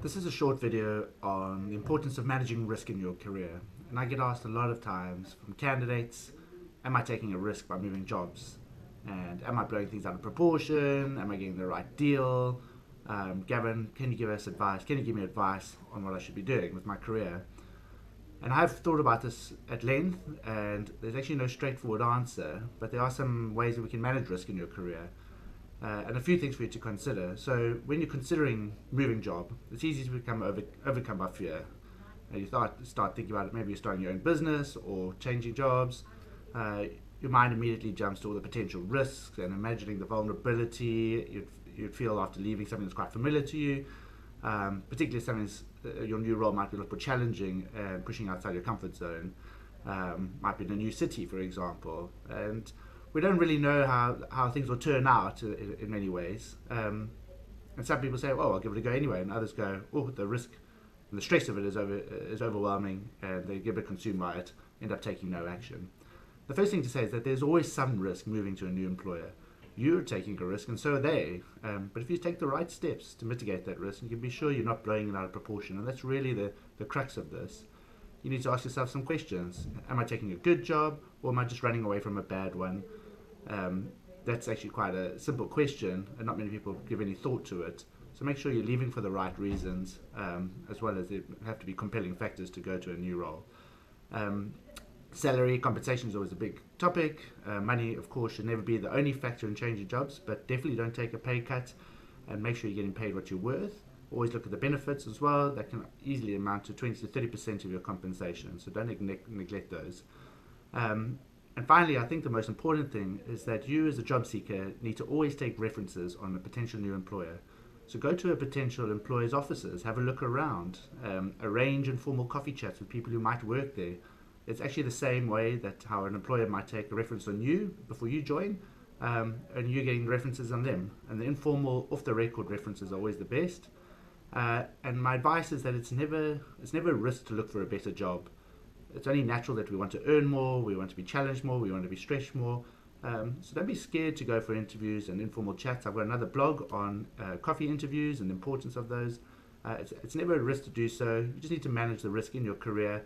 This is a short video on the importance of managing risk in your career. And I get asked a lot of times from candidates, am I taking a risk by moving jobs? And am I blowing things out of proportion? Am I getting the right deal? Gavin, can you give us advice? Can you give me advice on what I should be doing with my career? And I've thought about this at length, and there's actually no straightforward answer, but there are some ways that we can manage risk in your career. And a few things for you to consider. So when you're considering moving job, it's easy to become overcome by fear. And you start thinking about it, maybe you're starting your own business or changing jobs. Your mind immediately jumps to all the potential risks and imagining the vulnerability you'd feel after leaving something that's quite familiar to you. Particularly something your new role might be a little bit challenging and pushing outside your comfort zone. Might be in a new city, for example. And we don't really know how things will turn out in many ways. And some people say, oh, I'll give it a go anyway. And others go, oh, the risk and the stress of it is overwhelming, and they get a bit consumed by it, end up taking no action. The first thing to say is that there's always some risk moving to a new employer. You're taking a risk and so are they. But if you take the right steps to mitigate that risk, you can be sure you're not blowing it out of proportion. And that's really the crux of this. You need to ask yourself some questions. Am I taking a good job, or am I just running away from a bad one? That's actually quite a simple question, and not many people give any thought to it. So make sure you're leaving for the right reasons, as well as there have to be compelling factors to go to a new role. Salary compensation is always a big topic. Money, of course, should never be the only factor in changing jobs, but definitely don't take a pay cut, and make sure you're getting paid what you're worth. Always look at the benefits as well. That can easily amount to 20 to 30% of your compensation, so don't neglect those. And finally, I think the most important thing is that you as a job seeker need to always take references on a potential new employer. So go to a potential employer's offices, have a look around, arrange informal coffee chats with people who might work there. It's actually the same way that how an employer might take a reference on you before you join, and you're getting references on them. And the informal, off-the-record references are always the best. And my advice is that it's never a risk to look for a better job. It's only natural that we want to earn more, we want to be challenged more, we want to be stretched more. So don't be scared to go for interviews and informal chats. I've got another blog on coffee interviews and the importance of those. It's never a risk to do so. You just need to manage the risk in your career.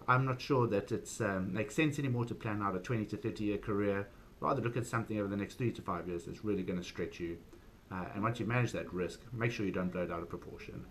I'm not sure that it makes sense anymore to plan out a 20 to 30 year career. Rather look at something over the next 3 to 5 years that's really going to stretch you. And once you manage that risk, make sure you don't blow it out of proportion.